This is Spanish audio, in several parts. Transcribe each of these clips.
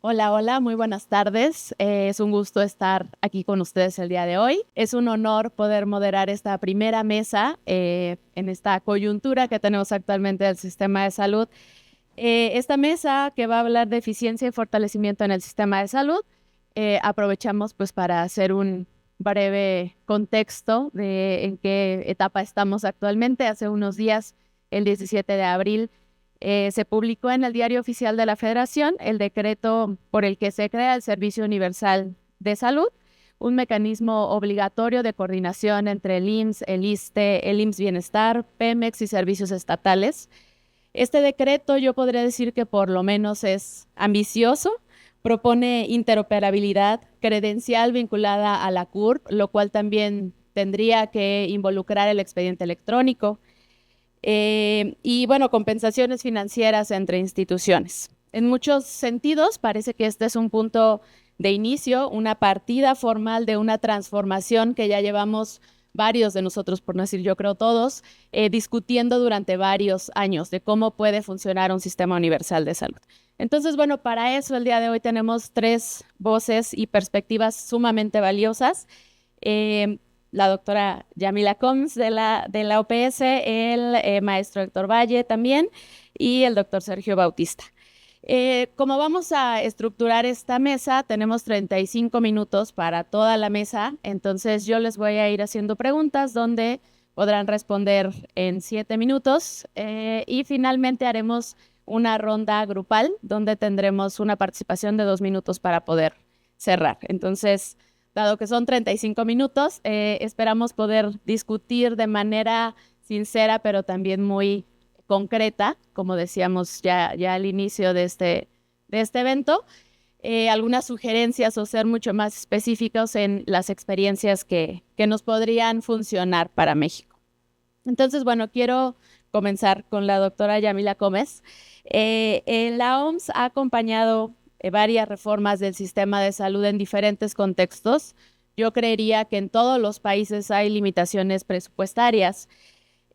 Hola, hola, muy buenas tardes. Es un gusto estar aquí con ustedes el día de hoy. Es un honor poder moderar esta primera mesa en esta coyuntura que tenemos actualmente del sistema de salud. Esta mesa que va a hablar de eficiencia y fortalecimiento en el sistema de salud, aprovechamos pues para hacer un breve contexto de en qué etapa estamos actualmente. Hace unos días, el 17 de abril, se publicó en el Diario Oficial de la Federación el decreto por el que se crea el Servicio Universal de Salud, un mecanismo obligatorio de coordinación entre el IMSS, el ISSSTE, el IMSS Bienestar, Pemex y servicios estatales. Este decreto yo podría decir que por lo menos es ambicioso, propone interoperabilidad credencial vinculada a la CURP, lo cual también tendría que involucrar el expediente electrónico, y bueno, compensaciones financieras entre instituciones. En muchos sentidos, parece que este es un punto de inicio, una partida formal de una transformación que ya llevamos varios de nosotros, por no decir yo creo todos, discutiendo durante varios años de cómo puede funcionar un sistema universal de salud. Entonces, bueno, para eso el día de hoy tenemos tres voces y perspectivas sumamente valiosas. Eh, la doctora Yamila Combs de la OPS, el maestro Héctor Valle también y el doctor Sergio Bautista. Como vamos a estructurar esta mesa, tenemos 35 minutos para toda la mesa, entonces yo les voy a ir haciendo preguntas donde podrán responder en 7 minutos y finalmente haremos una ronda grupal donde tendremos una participación de 2 minutos para poder cerrar. Entonces, dado que son 35 minutos, esperamos poder discutir de manera sincera, pero también muy concreta, como decíamos ya al inicio de este evento, algunas sugerencias o ser mucho más específicos en las experiencias que nos podrían funcionar para México. Entonces, bueno, quiero comenzar con la doctora Yamila Gómez. La OMS ha acompañado varias reformas del sistema de salud en diferentes contextos. Yo creería que en todos los países hay limitaciones presupuestarias,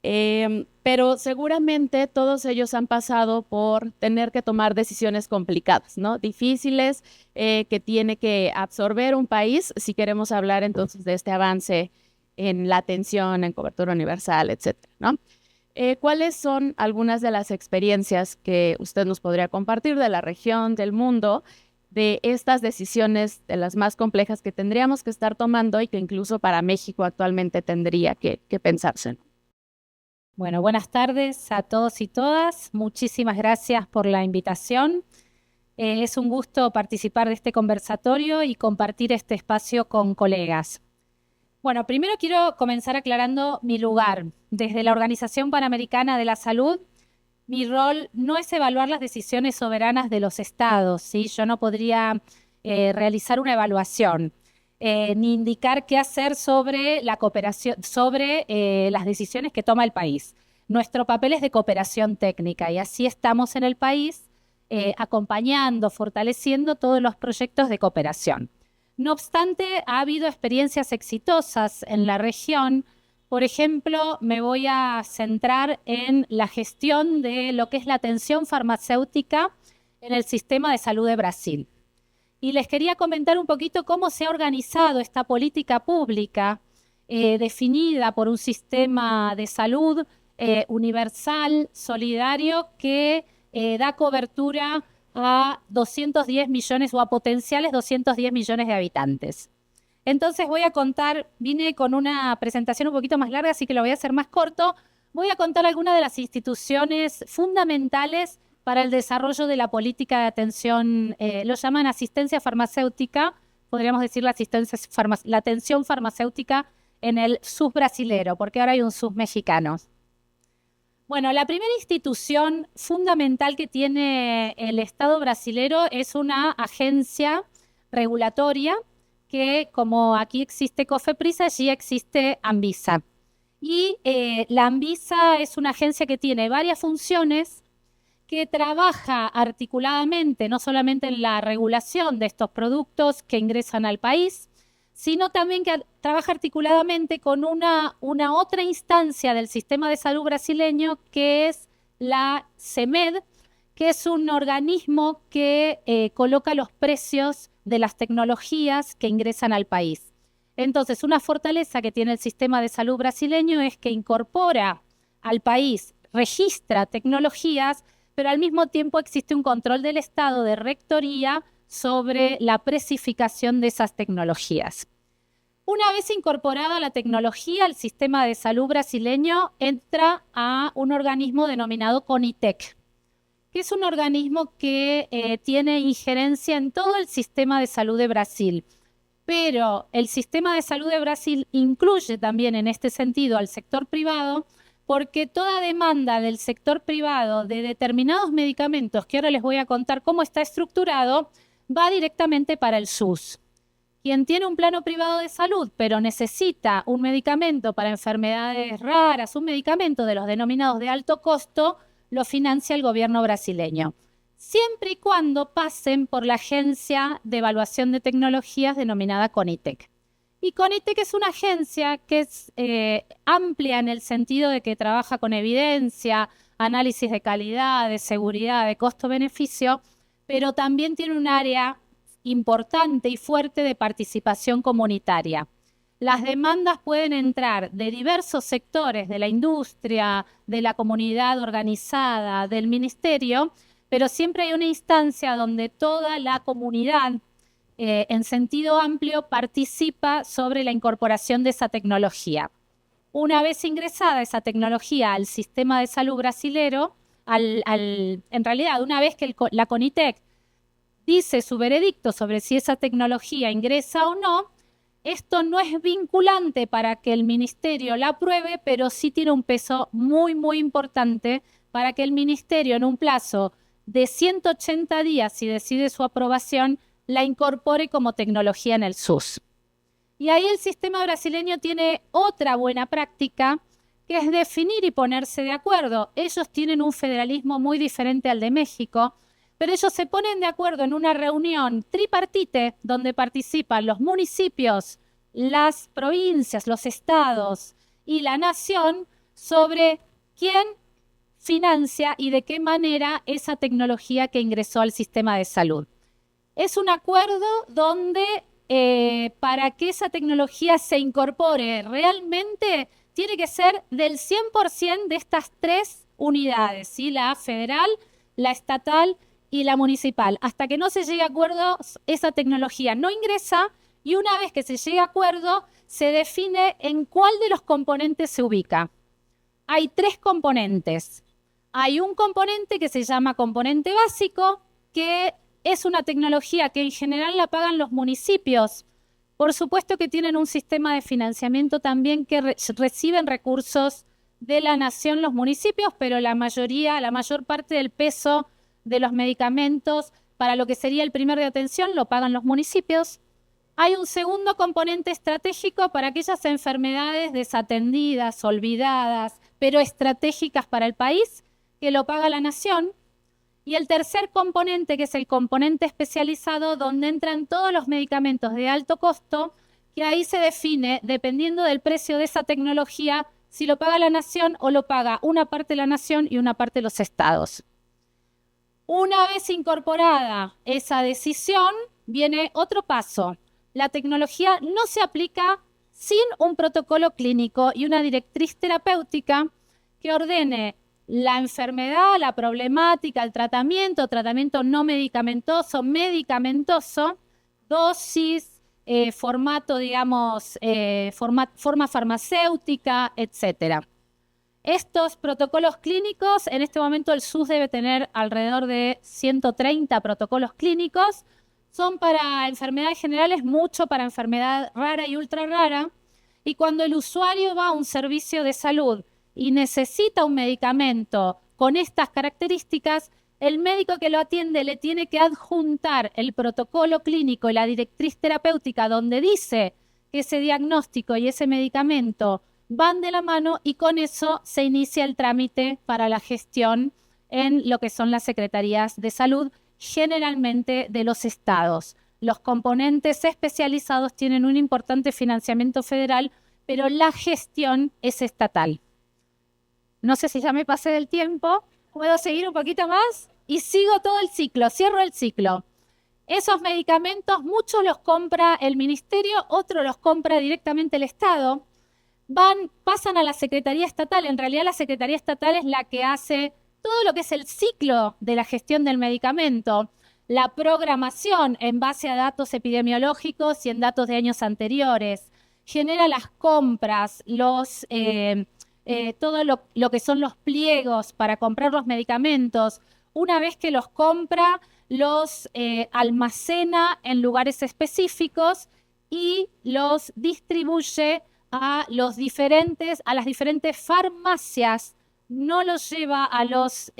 pero seguramente todos ellos han pasado por tener que tomar decisiones complicadas, ¿no? Difíciles, que tiene que absorber un país si queremos hablar entonces de este avance en la atención, en cobertura universal, etcétera, ¿no? ¿Cuáles son algunas de las experiencias que usted nos podría compartir de la región, del mundo, de estas decisiones, de las más complejas que tendríamos que estar tomando y que incluso para México actualmente tendría que pensarse? Bueno, buenas tardes a todos y todas. Muchísimas gracias por la invitación. Es un gusto participar de este conversatorio y compartir este espacio con colegas. Bueno, primero quiero comenzar aclarando mi lugar. Desde la Organización Panamericana de la Salud, mi rol no es evaluar las decisiones soberanas de los estados, ¿sí? Yo no podría realizar una evaluación. Ni indicar qué hacer sobre la cooperación, sobre las decisiones que toma el país. Nuestro papel es de cooperación técnica y así estamos en el país acompañando, fortaleciendo todos los proyectos de cooperación. No obstante, ha habido experiencias exitosas en la región. Por ejemplo, me voy a centrar en la gestión de lo que es la atención farmacéutica en el sistema de salud de Brasil. Y les quería comentar un poquito cómo se ha organizado esta política pública definida por un sistema de salud universal, solidario, que da cobertura a 210 millones o a potenciales 210 millones de habitantes. Entonces voy a contar, vine con una presentación un poquito más larga, así que lo voy a hacer más corto. Voy a contar algunas de las instituciones fundamentales para el desarrollo de la política de atención, lo llaman asistencia farmacéutica, podríamos decir la atención farmacéutica en el subbrasilero, porque ahora hay un submexicano. Bueno, la primera institución fundamental que tiene el Estado brasilero es una agencia regulatoria que, como aquí existe COFEPRIS, allí existe ANVISA. Y la ANVISA es una agencia que tiene varias funciones, que trabaja articuladamente no solamente en la regulación de estos productos que ingresan al país, sino también que trabaja articuladamente con una otra instancia del sistema de salud brasileño, que es la CEMED, que es un organismo que coloca los precios de las tecnologías que ingresan al país. Entonces, una fortaleza que tiene el sistema de salud brasileño es que incorpora al país, registra tecnologías, pero al mismo tiempo existe un control del Estado de rectoría sobre la precificación de esas tecnologías. Una vez incorporada la tecnología al sistema de salud brasileño, entra a un organismo denominado CONITEC, que es un organismo que tiene injerencia en todo el sistema de salud de Brasil. Pero el sistema de salud de Brasil incluye también en este sentido al sector privado, porque toda demanda del sector privado de determinados medicamentos, que ahora les voy a contar cómo está estructurado, va directamente para el SUS. Quien tiene un plano privado de salud, pero necesita un medicamento para enfermedades raras, un medicamento de los denominados de alto costo, lo financia el gobierno brasileño, siempre y cuando pasen por la Agencia de Evaluación de Tecnologías denominada CONITEC. Y CONITEC es una agencia que es amplia en el sentido de que trabaja con evidencia, análisis de calidad, de seguridad, de costo-beneficio, pero también tiene un área importante y fuerte de participación comunitaria. Las demandas pueden entrar de diversos sectores, de la industria, de la comunidad organizada, del ministerio, pero siempre hay una instancia donde toda la comunidad, en sentido amplio, participa sobre la incorporación de esa tecnología. Una vez ingresada esa tecnología al sistema de salud brasilero, en realidad, una vez que la CONITEC dice su veredicto sobre si esa tecnología ingresa o no, esto no es vinculante para que el ministerio la apruebe, pero sí tiene un peso muy, muy importante para que el ministerio en un plazo de 180 días, si decide su aprobación, la incorpore como tecnología en el SUS. Y ahí el sistema brasileño tiene otra buena práctica, que es definir y ponerse de acuerdo. Ellos tienen un federalismo muy diferente al de México, pero ellos se ponen de acuerdo en una reunión tripartite donde participan los municipios, las provincias, los estados y la nación sobre quién financia y de qué manera esa tecnología que ingresó al sistema de salud. Es un acuerdo donde para que esa tecnología se incorpore realmente tiene que ser del 100% de estas tres unidades, ¿sí? La federal, la estatal y la municipal. Hasta que no se llegue a acuerdo, esa tecnología no ingresa y una vez que se llegue a acuerdo, se define en cuál de los componentes se ubica. Hay tres componentes. Hay un componente que se llama componente básico, que es una tecnología que en general la pagan los municipios. Por supuesto que tienen un sistema de financiamiento también que reciben recursos de la nación los municipios, pero la mayor parte del peso de los medicamentos para lo que sería el primer de atención lo pagan los municipios. Hay un segundo componente estratégico para aquellas enfermedades desatendidas, olvidadas, pero estratégicas para el país, que lo paga la nación. Y el tercer componente, que es el componente especializado, donde entran todos los medicamentos de alto costo, que ahí se define, dependiendo del precio de esa tecnología, si lo paga la nación o lo paga una parte de la nación y una parte de los estados. Una vez incorporada esa decisión, viene otro paso. La tecnología no se aplica sin un protocolo clínico y una directriz terapéutica que ordene la enfermedad, la problemática, el tratamiento no medicamentoso, medicamentoso, dosis, formato, digamos, forma farmacéutica, etc. Estos protocolos clínicos, en este momento el SUS debe tener alrededor de 130 protocolos clínicos, son para enfermedades generales, mucho para enfermedad rara y ultra rara, y cuando el usuario va a un servicio de salud y necesita un medicamento con estas características, el médico que lo atiende le tiene que adjuntar el protocolo clínico y la directriz terapéutica donde dice que ese diagnóstico y ese medicamento van de la mano y con eso se inicia el trámite para la gestión en lo que son las secretarías de salud, generalmente de los estados. Los componentes especializados tienen un importante financiamiento federal, pero la gestión es estatal. No sé si ya me pasé del tiempo, puedo seguir un poquito más y sigo todo el ciclo, cierro el ciclo. Esos medicamentos, muchos los compra el ministerio, otros los compra directamente el Estado. Pasan a la Secretaría Estatal. En realidad la Secretaría Estatal es la que hace todo lo que es el ciclo de la gestión del medicamento, la programación en base a datos epidemiológicos y en datos de años anteriores, genera las compras, todo lo que son los pliegos para comprar los medicamentos. Una vez que los compra, los almacena en lugares específicos y los distribuye a las diferentes farmacias. No los lleva a los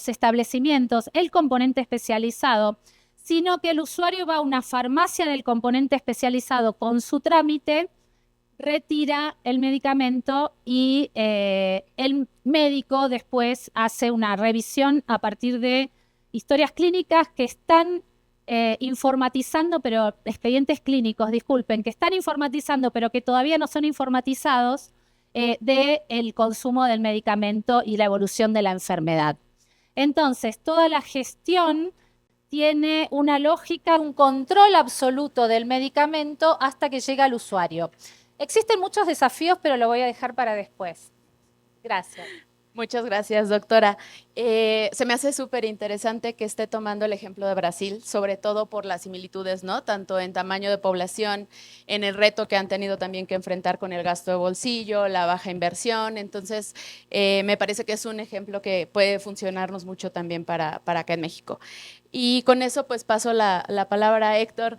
establecimientos el componente especializado, sino que el usuario va a una farmacia del componente especializado con su trámite, retira el medicamento y el médico después hace una revisión a partir de historias clínicas que están informatizando, pero expedientes clínicos, disculpen, que están informatizando, pero que todavía no son informatizados del consumo del medicamento y la evolución de la enfermedad. Entonces, toda la gestión tiene una lógica, un control absoluto del medicamento hasta que llega al usuario. Existen muchos desafíos, pero lo voy a dejar para después. Gracias. Muchas gracias, doctora. Se me hace súper interesante que esté tomando el ejemplo de Brasil, sobre todo por las similitudes, ¿no? Tanto en tamaño de población, en el reto que han tenido también que enfrentar con el gasto de bolsillo, la baja inversión. Entonces, me parece que es un ejemplo que puede funcionarnos mucho también para acá en México. Y con eso, pues paso la palabra a Héctor.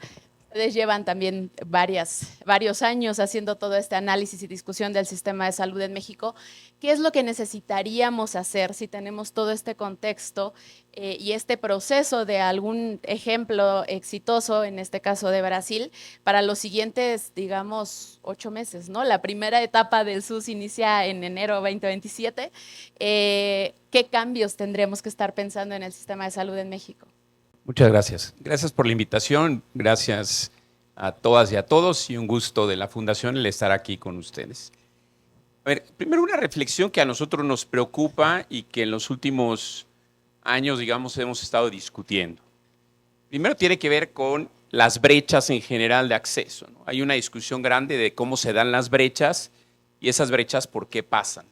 Ustedes llevan también varios años haciendo todo este análisis y discusión del sistema de salud en México. ¿Qué es lo que necesitaríamos hacer si tenemos todo este contexto y este proceso de algún ejemplo exitoso, en este caso de Brasil, para los siguientes, digamos, 8 meses, ¿no? La primera etapa del SUS inicia en enero 2027. ¿Qué cambios tendremos que estar pensando en el sistema de salud en México? Muchas gracias. Gracias por la invitación. Gracias a todas y a todos y un gusto de la Fundación el estar aquí con ustedes. A ver, primero una reflexión que a nosotros nos preocupa y que en los últimos años, digamos, hemos estado discutiendo. Primero tiene que ver con las brechas en general de acceso, ¿no? Hay una discusión grande de cómo se dan las brechas y esas brechas por qué pasan.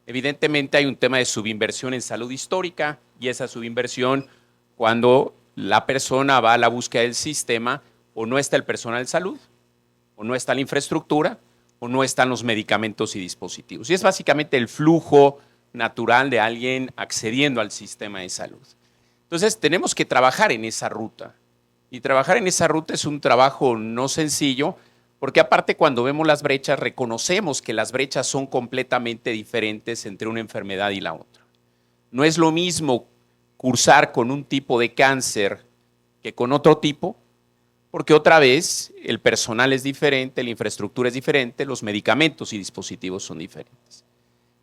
Evidentemente hay un tema de subinversión en salud histórica y esa subinversión cuando la persona va a la búsqueda del sistema o no está el personal de salud, o no está la infraestructura, o no están los medicamentos y dispositivos. Y es básicamente el flujo natural de alguien accediendo al sistema de salud. Entonces tenemos que trabajar en esa ruta. Y trabajar en esa ruta es un trabajo no sencillo, porque aparte cuando vemos las brechas, reconocemos que las brechas son completamente diferentes entre una enfermedad y la otra. No es lo mismo cursar con un tipo de cáncer que con otro tipo, porque otra vez el personal es diferente, la infraestructura es diferente, los medicamentos y dispositivos son diferentes.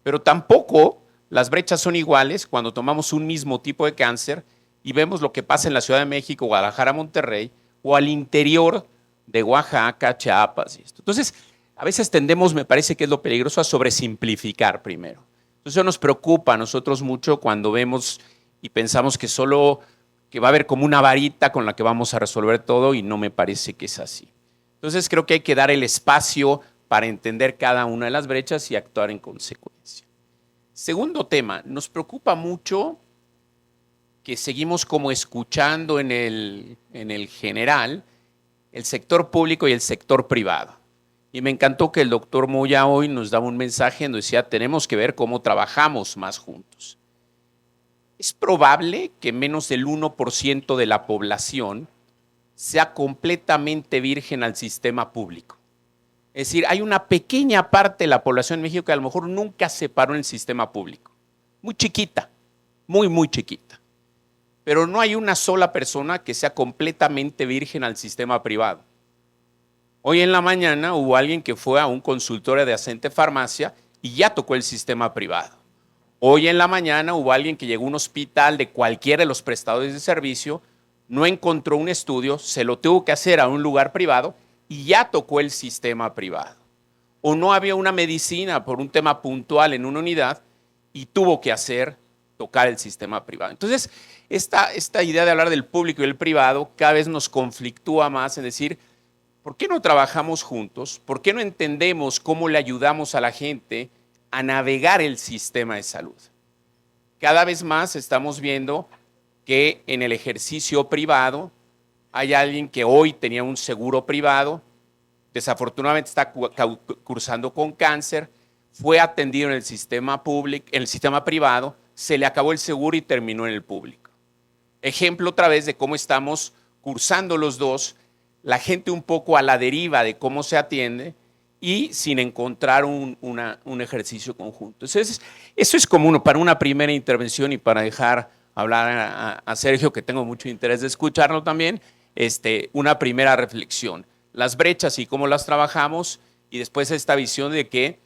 Pero tampoco las brechas son iguales cuando tomamos un mismo tipo de cáncer y vemos lo que pasa en la Ciudad de México, Guadalajara, Monterrey, o al interior de Oaxaca, Chiapas y esto. Entonces, a veces tendemos, me parece que es lo peligroso, a sobresimplificar primero. Entonces, eso nos preocupa a nosotros mucho cuando vemos y pensamos que solo que va a haber como una varita con la que vamos a resolver todo y no me parece que es así. Entonces creo que hay que dar el espacio para entender cada una de las brechas y actuar en consecuencia. Segundo tema, nos preocupa mucho que seguimos como escuchando en el general el sector público y el sector privado. Y me encantó que el doctor Moya hoy nos daba un mensaje donde decía tenemos que ver cómo trabajamos más juntos. Es probable que menos del 1% de la población sea completamente virgen al sistema público. Es decir, hay una pequeña parte de la población en México que a lo mejor nunca se paró en el sistema público. Muy chiquita, muy chiquita. Pero no hay una sola persona que sea completamente virgen al sistema privado. Hoy en la mañana hubo alguien que fue a un consultorio de Ascente Farmacia y ya tocó el sistema privado. Hoy en la mañana hubo alguien que llegó a un hospital de cualquiera de los prestadores de servicio, no encontró un estudio, se lo tuvo que hacer a un lugar privado y ya tocó el sistema privado. O no había una medicina por un tema puntual en una unidad y tuvo que hacer tocar el sistema privado. Entonces, esta idea de hablar del público y el privado cada vez nos conflictúa más en decir, ¿por qué no trabajamos juntos? ¿Por qué no entendemos cómo le ayudamos a la gente a navegar el sistema de salud? Cada vez más estamos viendo que en el ejercicio privado hay alguien que hoy tenía un seguro privado, desafortunadamente está cursando con cáncer, fue atendido en el sistema público, en el sistema privado, se le acabó el seguro y terminó en el público. Ejemplo otra vez de cómo estamos cursando los dos, la gente un poco a la deriva de cómo se atiende y sin encontrar un ejercicio conjunto. Entonces, eso es como para una primera intervención y para dejar hablar a Sergio, que tengo mucho interés de escucharlo también, una primera reflexión. Las brechas y cómo las trabajamos y después esta visión de que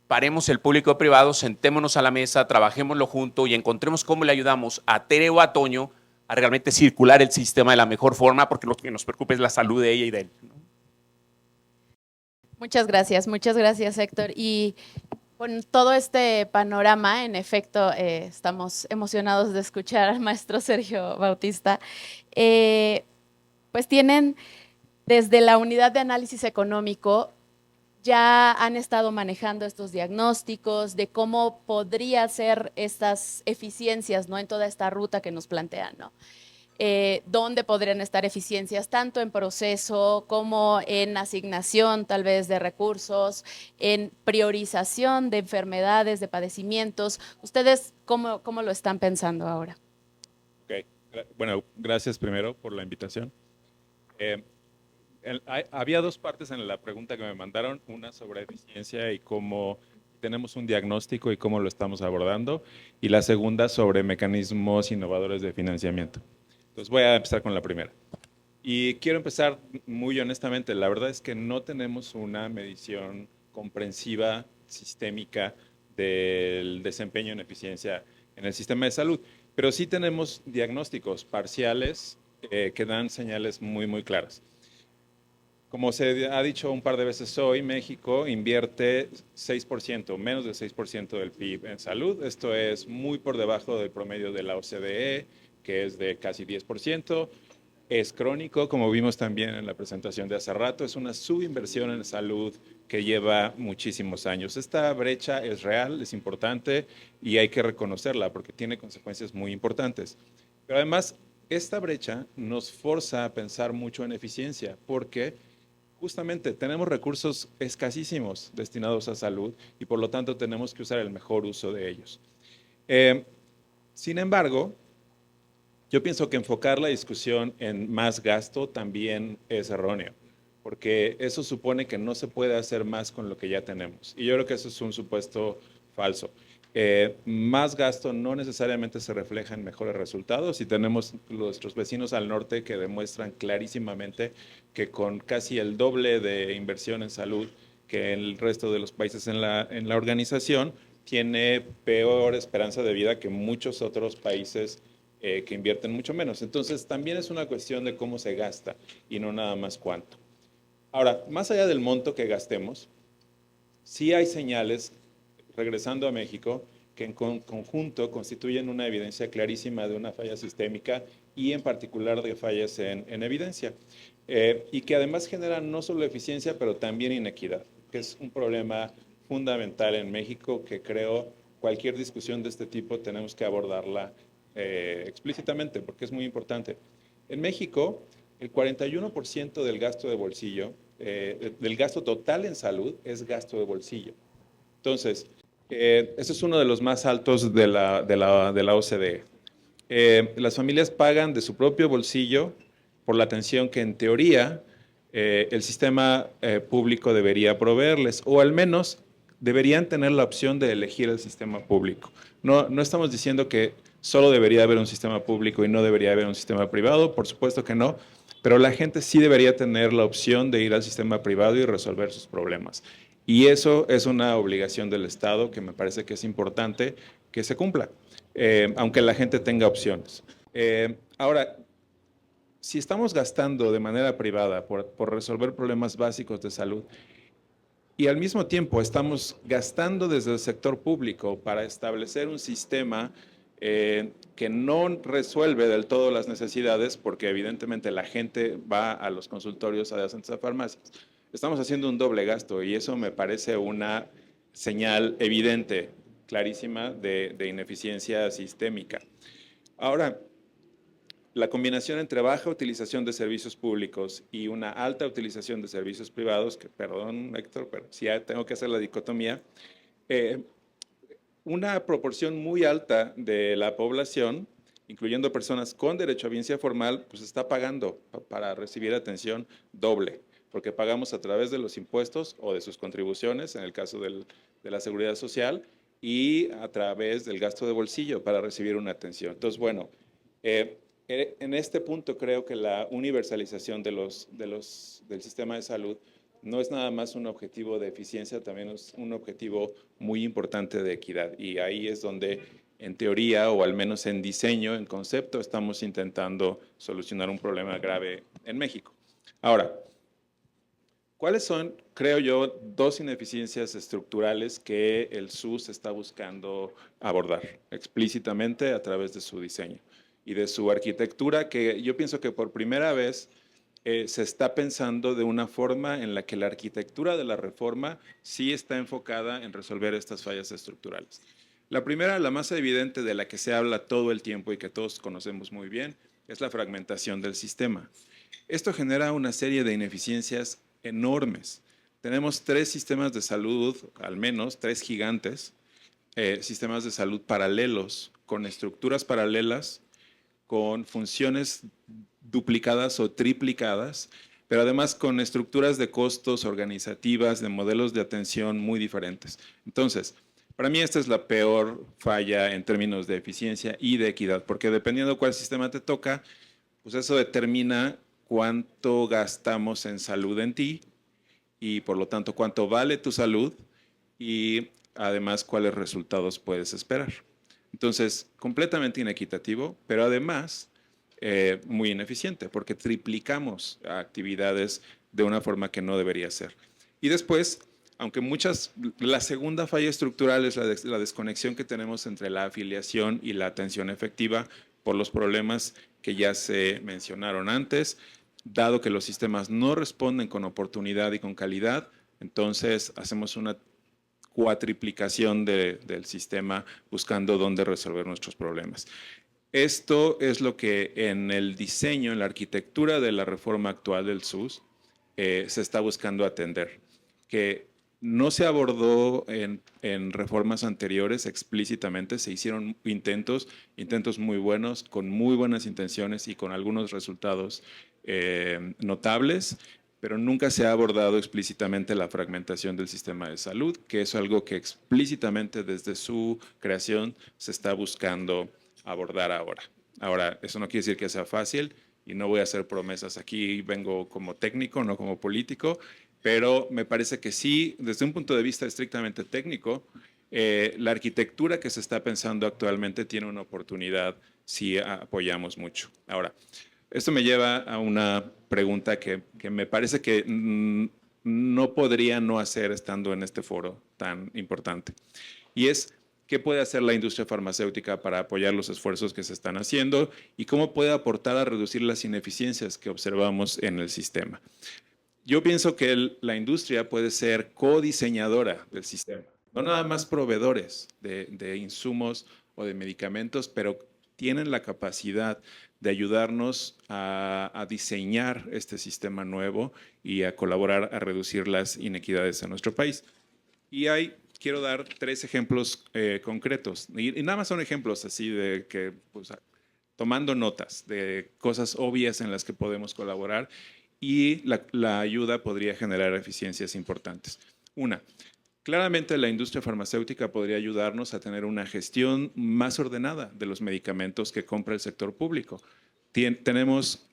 paremos el público privado, sentémonos a la mesa, trabajémoslo junto y encontremos cómo le ayudamos a Tere o a Toño a realmente circular el sistema de la mejor forma, porque lo que nos preocupa es la salud de ella y de él, ¿no? Muchas gracias Héctor. Y con todo este panorama, en efecto, estamos emocionados de escuchar al maestro Sergio Bautista. Pues tienen desde la unidad de análisis económico, ya han estado manejando estos diagnósticos de cómo podría ser estas eficiencias, ¿no?, en toda esta ruta que nos plantean, ¿no? Dónde podrían estar eficiencias, tanto en proceso como en asignación tal vez de recursos, en priorización de enfermedades, de padecimientos. ¿Ustedes cómo lo están pensando ahora? Okay. Bueno, gracias primero por la invitación. Había dos partes en la pregunta que me mandaron, una sobre eficiencia y cómo tenemos un diagnóstico y cómo lo estamos abordando, y la segunda sobre mecanismos innovadores de financiamiento. Entonces voy a empezar con la primera. Y quiero empezar muy honestamente, la verdad es que no tenemos una medición comprensiva, sistémica del desempeño en eficiencia en el sistema de salud, pero sí tenemos diagnósticos parciales que dan señales muy, muy claras. Como se ha dicho un par de veces hoy, México invierte 6%, menos del 6% del PIB en salud. Esto es muy por debajo del promedio de la OCDE, que es de casi 10%. Es crónico, como vimos también en la presentación de hace rato, es una subinversión en salud que lleva muchísimos años. Esta brecha es real, es importante y hay que reconocerla porque tiene consecuencias muy importantes. Pero además, esta brecha nos forza a pensar mucho en eficiencia porque justamente tenemos recursos escasísimos destinados a salud y por lo tanto tenemos que usar el mejor uso de ellos. Sin embargo, yo pienso que enfocar la discusión en más gasto también es erróneo, porque eso supone que no se puede hacer más con lo que ya tenemos. Y yo creo que eso es un supuesto falso. Más gasto no necesariamente se refleja en mejores resultados y tenemos nuestros vecinos al norte que demuestran clarísimamente que con casi el doble de inversión en salud que el resto de los países en la organización, tiene peor esperanza de vida que muchos otros países que invierten mucho menos. Entonces, también es una cuestión de cómo se gasta y no nada más cuánto. Ahora, más allá del monto que gastemos, sí hay señales, regresando a México, que en conjunto constituyen una evidencia clarísima de una falla sistémica y en particular de fallas en evidencia. Y que además generan no solo eficiencia, pero también inequidad, que es un problema fundamental en México que creo cualquier discusión de este tipo tenemos que abordarla explícitamente, porque es muy importante. En México, el 41% del gasto de bolsillo, del gasto total en salud, es gasto de bolsillo. Entonces, ese es uno de los más altos de la OCDE. Las familias pagan de su propio bolsillo por la atención que en teoría el sistema público debería proveerles, o al menos deberían tener la opción de elegir el sistema público. No estamos diciendo que solo debería haber un sistema público y no debería haber un sistema privado, por supuesto que no, pero la gente sí debería tener la opción de ir al sistema privado y resolver sus problemas. Y eso es una obligación del Estado que me parece que es importante que se cumpla, aunque la gente tenga opciones. Ahora, si estamos gastando de manera privada por resolver problemas básicos de salud y al mismo tiempo estamos gastando desde el sector público para establecer un sistema que no resuelve del todo las necesidades porque evidentemente la gente va a los consultorios adyacentes a farmacias. Estamos haciendo un doble gasto y eso me parece una señal evidente, clarísima de ineficiencia sistémica. Ahora, la combinación entre baja utilización de servicios públicos y una alta utilización de servicios privados, que perdón Héctor, pero sí tengo que hacer la dicotomía, una proporción muy alta de la población, incluyendo personas con derecho a audiencia formal, pues está pagando para recibir atención doble, porque pagamos a través de los impuestos o de sus contribuciones, en el caso de la seguridad social, y a través del gasto de bolsillo para recibir una atención. Entonces, bueno, en este punto creo que la universalización del sistema de salud no es nada más un objetivo de eficiencia, también es un objetivo muy importante de equidad. Y ahí es donde, en teoría, o al menos en diseño, en concepto, estamos intentando solucionar un problema grave en México. Ahora, ¿cuáles son, creo yo, dos ineficiencias estructurales que el SUS está buscando abordar explícitamente a través de su diseño y de su arquitectura, que yo pienso que por primera vez se está pensando de una forma en la que la arquitectura de la reforma sí está enfocada en resolver estas fallas estructurales? La primera, la más evidente, de la que se habla todo el tiempo y que todos conocemos muy bien, es la fragmentación del sistema. Esto genera una serie de ineficiencias enormes. Tenemos 3 sistemas de salud, al menos 3 gigantes, sistemas de salud paralelos, con estructuras paralelas, con funciones duplicadas o triplicadas, pero además con estructuras de costos organizativas, de modelos de atención muy diferentes. Entonces, para mí esta es la peor falla en términos de eficiencia y de equidad, porque dependiendo cuál sistema te toca, pues eso determina cuánto gastamos en salud en ti y por lo tanto cuánto vale tu salud y además cuáles resultados puedes esperar. Entonces, completamente inequitativo, pero además muy ineficiente, porque triplicamos actividades de una forma que no debería ser. Y después, aunque la segunda falla estructural es la desconexión que tenemos entre la afiliación y la atención efectiva por los problemas que ya se mencionaron antes, dado que los sistemas no responden con oportunidad y con calidad, entonces hacemos una cuatriplicación del sistema buscando dónde resolver nuestros problemas. Esto es lo que en el diseño, en la arquitectura de la reforma actual del SUS, se está buscando atender, que no se abordó en reformas anteriores explícitamente, se hicieron intentos muy buenos, con muy buenas intenciones y con algunos resultados notables, pero nunca se ha abordado explícitamente la fragmentación del sistema de salud, que es algo que explícitamente desde su creación se está buscando abordar ahora. Ahora, eso no quiere decir que sea fácil y no voy a hacer promesas. Aquí vengo como técnico, no como político, pero me parece que sí, desde un punto de vista estrictamente técnico, la arquitectura que se está pensando actualmente tiene una oportunidad si apoyamos mucho. Ahora, esto me lleva a una pregunta que me parece que no podría no hacer estando en este foro tan importante. Y es, ¿qué puede hacer la industria farmacéutica para apoyar los esfuerzos que se están haciendo y cómo puede aportar a reducir las ineficiencias que observamos en el sistema? Yo pienso que la industria puede ser codiseñadora del sistema, no nada más proveedores de insumos o de medicamentos, pero tienen la capacidad de ayudarnos a diseñar este sistema nuevo y a colaborar a reducir las inequidades en nuestro país. Y quiero dar 3 ejemplos concretos. Y nada más son ejemplos así de que, pues, tomando notas de cosas obvias en las que podemos colaborar y la ayuda podría generar eficiencias importantes. Una, claramente la industria farmacéutica podría ayudarnos a tener una gestión más ordenada de los medicamentos que compra el sector público. Tenemos,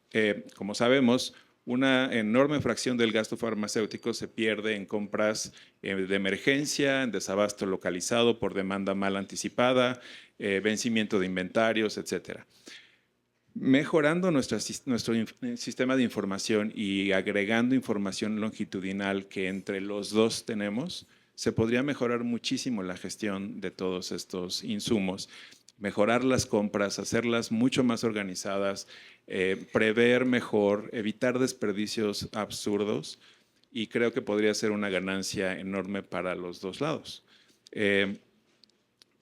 como sabemos, una enorme fracción del gasto farmacéutico se pierde en compras de emergencia, en desabasto localizado por demanda mal anticipada, vencimiento de inventarios, etcétera. Mejorando nuestro sistema de información y agregando información longitudinal que entre los dos tenemos, se podría mejorar muchísimo la gestión de todos estos insumos mejorar las compras, hacerlas mucho más organizadas, prever mejor, evitar desperdicios absurdos, y creo que podría ser una ganancia enorme para los dos lados.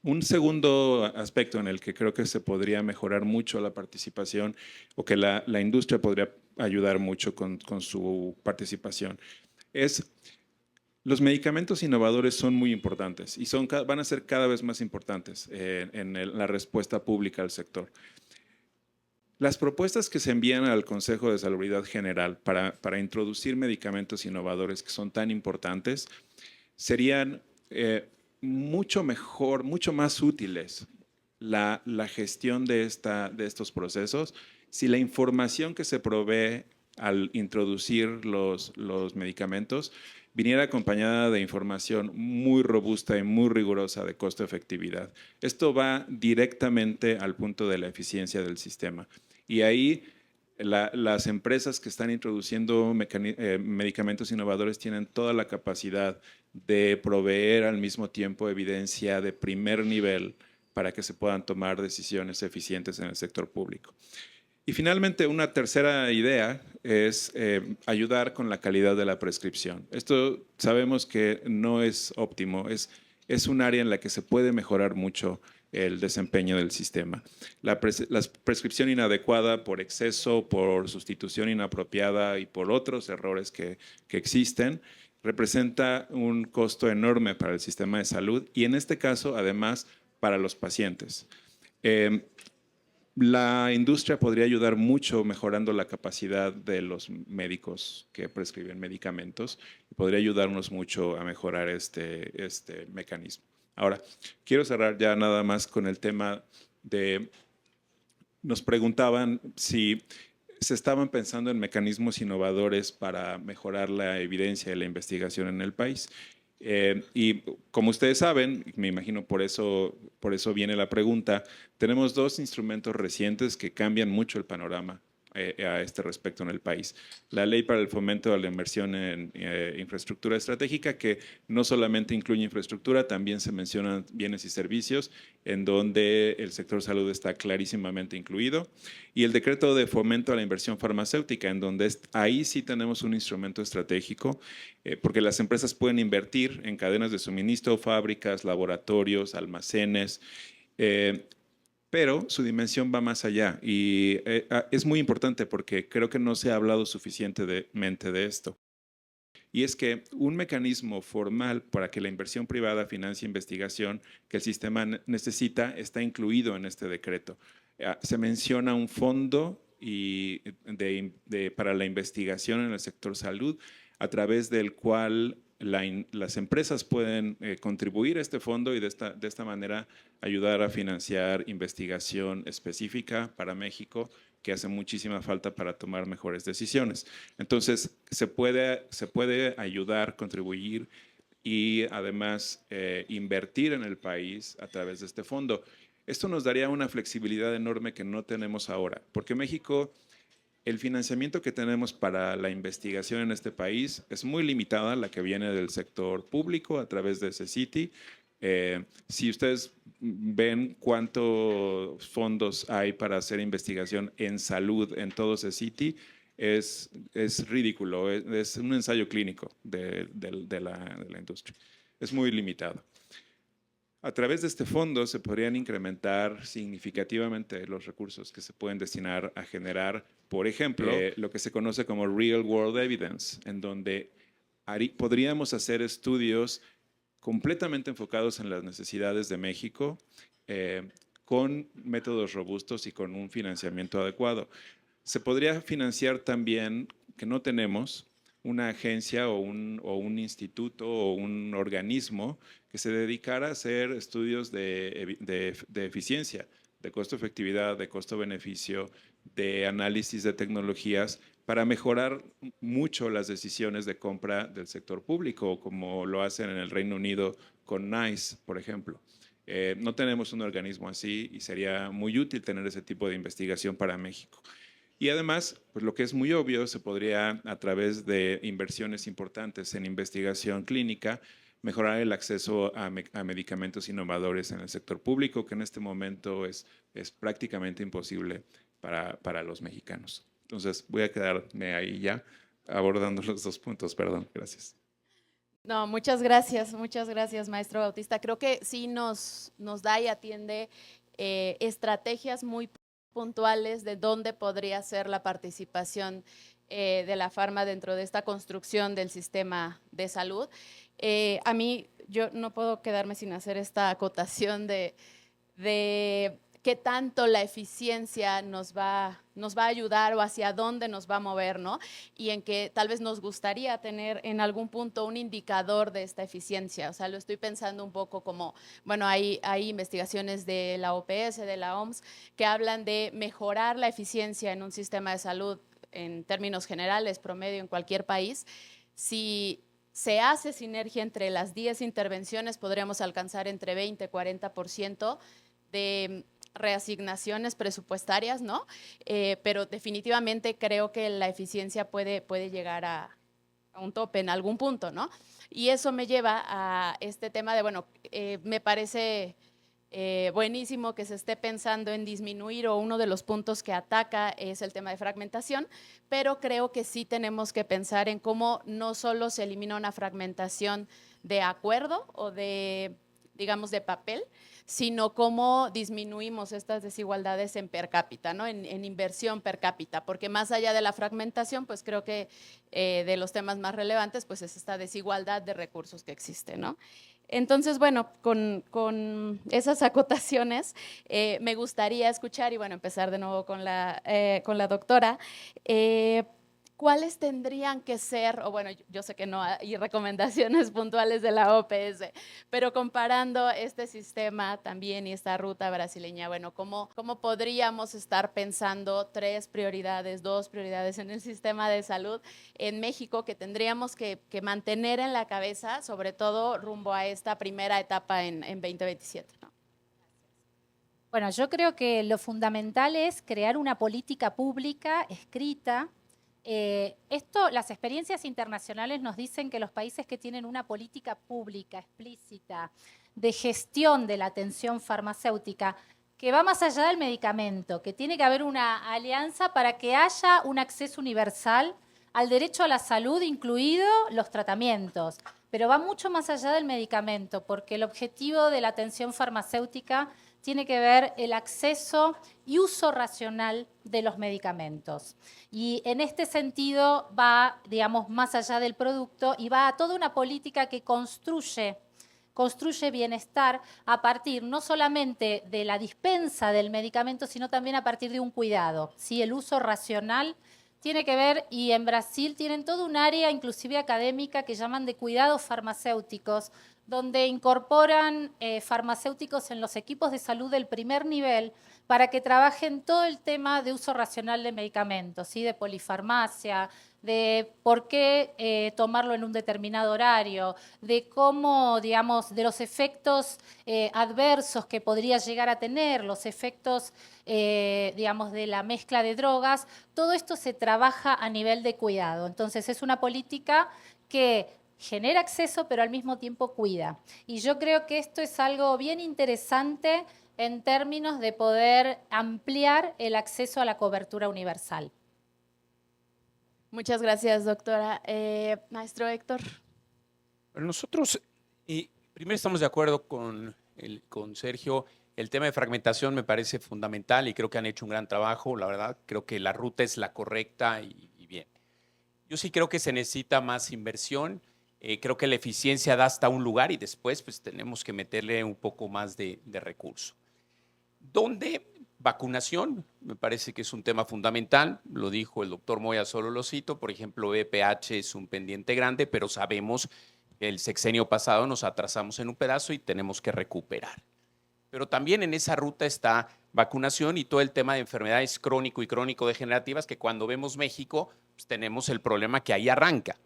Un segundo aspecto en el que creo que se podría mejorar mucho la participación, o que la industria podría ayudar mucho con su participación, es los medicamentos innovadores. Son muy importantes y van a ser cada vez más importantes en la respuesta pública al sector. Las propuestas que se envían al Consejo de Salubridad General para introducir medicamentos innovadores que son tan importantes serían mucho mejor, mucho más útiles la gestión de estos procesos si la información que se provee al introducir los medicamentos viniera acompañada de información muy robusta y muy rigurosa de costo-efectividad. Esto va directamente al punto de la eficiencia del sistema. Y ahí las empresas que están introduciendo medicamentos innovadores tienen toda la capacidad de proveer al mismo tiempo evidencia de primer nivel para que se puedan tomar decisiones eficientes en el sector público. Y finalmente, una tercera idea es ayudar con la calidad de la prescripción. Esto sabemos que no es óptimo, es un área en la que se puede mejorar mucho el desempeño del sistema. La prescripción inadecuada por exceso, por sustitución inapropiada y por otros errores que existen, representa un costo enorme para el sistema de salud y en este caso, además, para los pacientes. La industria podría ayudar mucho mejorando la capacidad de los médicos que prescriben medicamentos y podría ayudarnos mucho a mejorar este mecanismo. Ahora, quiero cerrar ya nada más con el tema de, nos preguntaban si se estaban pensando en mecanismos innovadores para mejorar la evidencia y la investigación en el país. Y como ustedes saben, me imagino por eso viene la pregunta, tenemos dos instrumentos recientes que cambian mucho el panorama a este respecto en el país. La Ley para el Fomento de la Inversión en Infraestructura Estratégica, que no solamente incluye infraestructura, también se mencionan bienes y servicios, en donde el sector salud está clarísimamente incluido. Y el Decreto de Fomento a la Inversión Farmacéutica, en donde ahí sí tenemos un instrumento estratégico, porque las empresas pueden invertir en cadenas de suministro, fábricas, laboratorios, almacenes, pero su dimensión va más allá y es muy importante porque creo que no se ha hablado suficientemente de esto. Y es que un mecanismo formal para que la inversión privada financie investigación que el sistema necesita está incluido en este decreto. Se menciona un fondo para la investigación en el sector salud, a través del cual las empresas pueden contribuir a este fondo y de esta manera ayudar a financiar investigación específica para México, que hace muchísima falta para tomar mejores decisiones. Entonces, se puede ayudar, contribuir y además invertir en el país a través de este fondo. Esto nos daría una flexibilidad enorme que no tenemos ahora, porque México, el financiamiento que tenemos para la investigación en este país es muy limitada, la que viene del sector público a través de CECITI. Si ustedes ven cuántos fondos hay para hacer investigación en salud en todo CECITI, es ridículo, es un ensayo clínico de la industria. Es muy limitado. A través de este fondo se podrían incrementar significativamente los recursos que se pueden destinar a generar, por ejemplo, lo que se conoce como Real World Evidence, en donde podríamos hacer estudios completamente enfocados en las necesidades de México, con métodos robustos y con un financiamiento adecuado. Se podría financiar también, que no tenemos, una agencia o un instituto o un organismo que se dedicara a hacer estudios de eficiencia, de costo-efectividad, de costo-beneficio, de análisis de tecnologías para mejorar mucho las decisiones de compra del sector público, como lo hacen en el Reino Unido con NICE, por ejemplo. No tenemos un organismo así y sería muy útil tener ese tipo de investigación para México. Y además, pues lo que es muy obvio, se podría, a través de inversiones importantes en investigación clínica, mejorar el acceso a medicamentos innovadores en el sector público, que en este momento es prácticamente imposible para los mexicanos. Entonces, voy a quedarme ahí ya abordando los 2 puntos. Perdón, gracias. No, muchas gracias, maestro Bautista. Creo que sí nos da y atiende estrategias muy puntuales de dónde podría ser la participación de la Pharma dentro de esta construcción del sistema de salud. A mí, yo no puedo quedarme sin hacer esta acotación de qué tanto la eficiencia nos va a ayudar o hacia dónde nos va a mover, ¿no? Y en que tal vez nos gustaría tener en algún punto un indicador de esta eficiencia. O sea, lo estoy pensando un poco como, bueno, hay investigaciones de la OPS, de la OMS, que hablan de mejorar la eficiencia en un sistema de salud en términos generales, promedio en cualquier país. Si se hace sinergia entre las 10 intervenciones, podríamos alcanzar entre 20 y 40% de reasignaciones presupuestarias, ¿no? Pero definitivamente creo que la eficiencia puede llegar a un tope en algún punto, ¿no? Y eso me lleva a este tema de, bueno, me parece buenísimo que se esté pensando en disminuir, o uno de los puntos que ataca es el tema de fragmentación, pero creo que sí tenemos que pensar en cómo no solo se elimina una fragmentación de acuerdo o de, digamos, de papel, sino cómo disminuimos estas desigualdades en per cápita, ¿no? En inversión per cápita, porque más allá de la fragmentación, pues creo que de los temas más relevantes, pues es esta desigualdad de recursos que existe, ¿no? Entonces, bueno, con esas acotaciones, me gustaría escuchar y, bueno, empezar de nuevo con la doctora. ¿Cuáles tendrían que ser, o bueno, yo sé que no hay recomendaciones puntuales de la OPS, pero comparando este sistema también y esta ruta brasileña, bueno, ¿cómo podríamos estar pensando 3 prioridades, 2 prioridades en el sistema de salud en México que tendríamos que mantener en la cabeza, sobre todo rumbo a esta primera etapa en 2027, ¿no? Bueno, yo creo que lo fundamental es crear una política pública escrita. Las experiencias internacionales nos dicen que los países que tienen una política pública explícita de gestión de la atención farmacéutica, que va más allá del medicamento, que tiene que haber una alianza para que haya un acceso universal al derecho a la salud, incluido los tratamientos, pero va mucho más allá del medicamento, porque el objetivo de la atención farmacéutica tiene que ver el acceso y uso racional de los medicamentos. Y en este sentido va, digamos, más allá del producto y va a toda una política que construye bienestar a partir no solamente de la dispensa del medicamento, sino también a partir de un cuidado. ¿Sí? El uso racional tiene que ver, y en Brasil tienen todo un área, inclusive académica, que llaman de cuidados farmacéuticos, donde incorporan farmacéuticos en los equipos de salud del primer nivel para que trabajen todo el tema de uso racional de medicamentos, ¿sí? De polifarmacia, de por qué tomarlo en un determinado horario, de cómo, digamos, de los efectos adversos que podría llegar a tener, los efectos, digamos, de la mezcla de drogas. Todo esto se trabaja a nivel de cuidado. Entonces, es una política que genera acceso, pero al mismo tiempo cuida. Y yo creo que esto es algo bien interesante en términos de poder ampliar el acceso a la cobertura universal. Muchas gracias, doctora. Maestro Héctor. Bueno, nosotros primero estamos de acuerdo con Sergio. El tema de fragmentación me parece fundamental y creo que han hecho un gran trabajo. La verdad, creo que la ruta es la correcta y bien. Yo sí creo que se necesita más inversión. Creo que la eficiencia da hasta un lugar y después pues tenemos que meterle un poco más de recurso. ¿Dónde? Vacunación, me parece que es un tema fundamental, lo dijo el doctor Moya, solo lo cito, por ejemplo, VPH es un pendiente grande, pero sabemos que el sexenio pasado nos atrasamos en un pedazo y tenemos que recuperar. Pero también en esa ruta está vacunación y todo el tema de enfermedades crónico y crónico-degenerativas, que cuando vemos México, pues tenemos el problema que ahí arranca,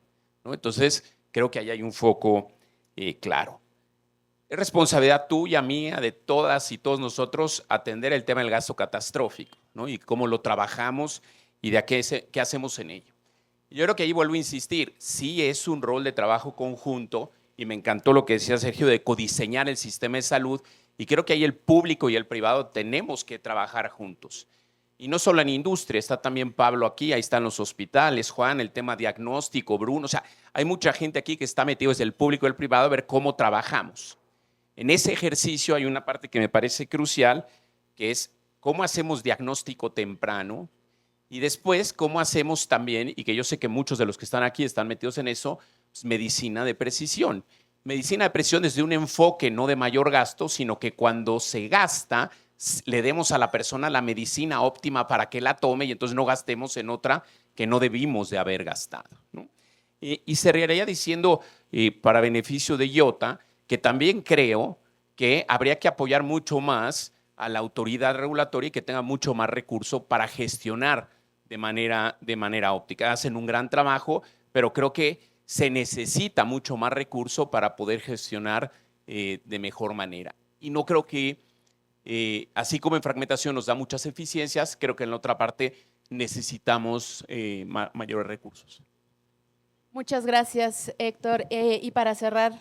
¿no? Entonces, creo que ahí hay un foco claro. Es responsabilidad tuya, mía, de todas y todos nosotros atender el tema del gasto catastrófico, ¿no? Y cómo lo trabajamos y de qué hacemos en ello. Yo creo que ahí vuelvo a insistir, sí es un rol de trabajo conjunto y me encantó lo que decía Sergio de codiseñar el sistema de salud, y creo que ahí el público y el privado tenemos que trabajar juntos. Y no solo en industria, está también Pablo aquí, ahí están los hospitales, Juan, el tema diagnóstico, Bruno, o sea, hay mucha gente aquí que está metido desde el público y el privado a ver cómo trabajamos. En ese ejercicio hay una parte que me parece crucial, que es cómo hacemos diagnóstico temprano y después cómo hacemos también, y que yo sé que muchos de los que están aquí están metidos en eso, pues, medicina de precisión. Medicina de precisión desde un enfoque no de mayor gasto, sino que cuando se gasta, le demos a la persona la medicina óptima para que la tome y entonces no gastemos en otra que no debimos de haber gastado, ¿no? Y cerraría diciendo, para beneficio de IOTA, que también creo que habría que apoyar mucho más a la autoridad regulatoria y que tenga mucho más recurso para gestionar de manera óptica. Hacen un gran trabajo, pero creo que se necesita mucho más recurso para poder gestionar de mejor manera. Y no creo que, así como en fragmentación nos da muchas eficiencias, creo que en la otra parte necesitamos mayores recursos. Muchas gracias, Héctor. Y para cerrar,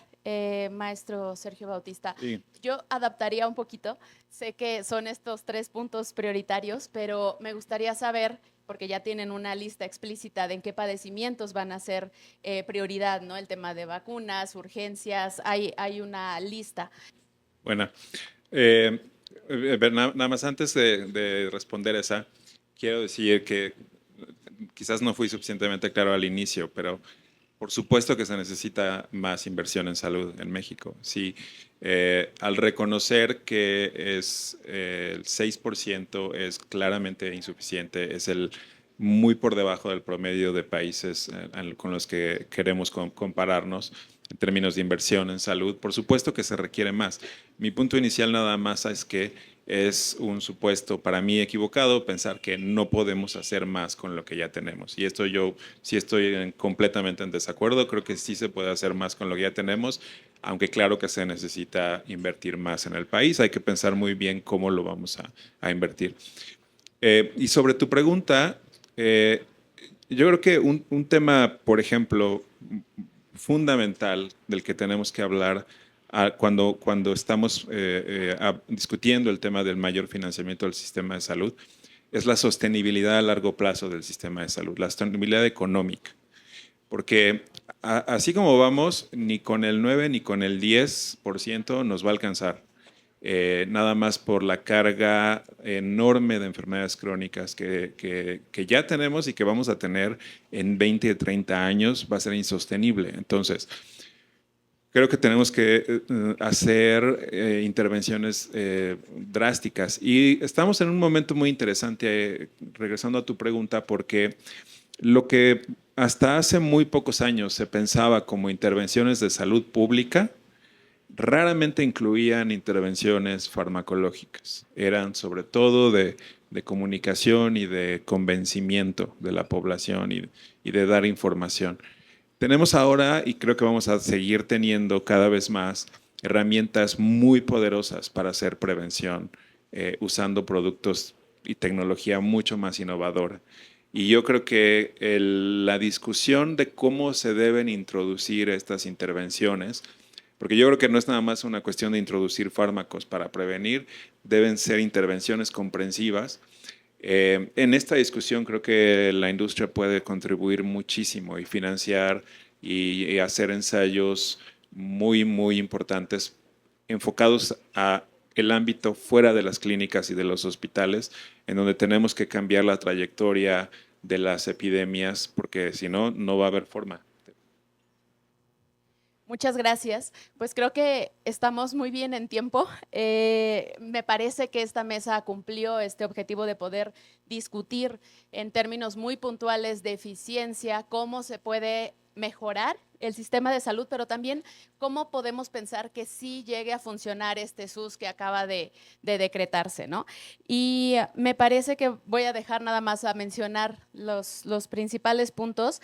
maestro Sergio Bautista, Sí. yo adaptaría un poquito. Sé que son estos 3 puntos prioritarios, pero me gustaría saber, porque ya tienen una lista explícita de en qué padecimientos van a ser prioridad, ¿no? El tema de vacunas, urgencias, hay una lista. Bueno, nada más antes de responder esa, quiero decir que quizás no fui suficientemente claro al inicio, pero por supuesto que se necesita más inversión en salud en México. Sí, al reconocer que el 6% es claramente insuficiente, es muy por debajo del promedio de países con los que queremos compararnos en términos de inversión en salud, por supuesto que se requiere más. Mi punto inicial nada más es que es un supuesto para mí equivocado pensar que no podemos hacer más con lo que ya tenemos. Y esto yo sí estoy completamente en desacuerdo. Creo que sí se puede hacer más con lo que ya tenemos, aunque claro que se necesita invertir más en el país. Hay que pensar muy bien cómo lo vamos a invertir. Y sobre tu pregunta, yo creo que un tema, por ejemplo, fundamental del que tenemos que hablar cuando estamos discutiendo el tema del mayor financiamiento del sistema de salud, es la sostenibilidad a largo plazo del sistema de salud, la sostenibilidad económica. Porque así como vamos, ni con el 9 ni con el 10% nos va a alcanzar. Nada más por la carga enorme de enfermedades crónicas que ya tenemos y que vamos a tener en 20 o 30 años, va a ser insostenible. Entonces, creo que tenemos que hacer intervenciones drásticas. Y estamos en un momento muy interesante, regresando a tu pregunta, porque lo que hasta hace muy pocos años se pensaba como intervenciones de salud pública, raramente incluían intervenciones farmacológicas. Eran sobre todo de comunicación y de convencimiento de la población y de dar información. Tenemos ahora, y creo que vamos a seguir teniendo cada vez más, herramientas muy poderosas para hacer prevención, usando productos y tecnología mucho más innovadora. Y yo creo que la discusión de cómo se deben introducir estas intervenciones, porque yo creo que no es nada más una cuestión de introducir fármacos para prevenir, deben ser intervenciones comprensivas. En esta discusión creo que la industria puede contribuir muchísimo y financiar y hacer ensayos muy, muy importantes enfocados a el ámbito fuera de las clínicas y de los hospitales, en donde tenemos que cambiar la trayectoria de las epidemias, porque si no, no va a haber forma. Muchas gracias. Pues creo que estamos muy bien en tiempo. Me parece que esta mesa cumplió este objetivo de poder discutir en términos muy puntuales de eficiencia, cómo se puede mejorar el sistema de salud, pero también cómo podemos pensar que sí llegue a funcionar este SUS que acaba de decretarse, ¿no? Y me parece que voy a dejar nada más a mencionar los principales puntos.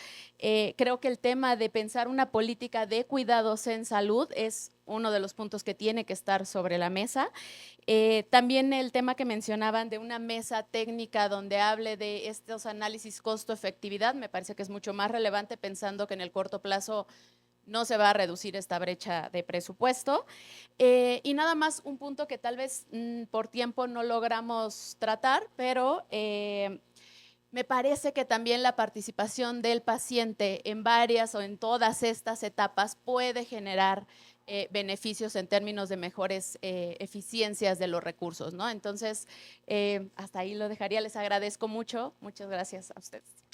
Creo que el tema de pensar una política de cuidados en salud es uno de los puntos que tiene que estar sobre la mesa. También el tema que mencionaban de una mesa técnica donde hable de estos análisis costo-efectividad, me parece que es mucho más relevante pensando que en el corto plazo no se va a reducir esta brecha de presupuesto. Y nada más un punto que tal vez por tiempo no logramos tratar, pero me parece que también la participación del paciente en varias o en todas estas etapas puede generar beneficios en términos de mejores eficiencias de los recursos, ¿no? Entonces, hasta ahí lo dejaría. Les agradezco mucho. Muchas gracias a ustedes.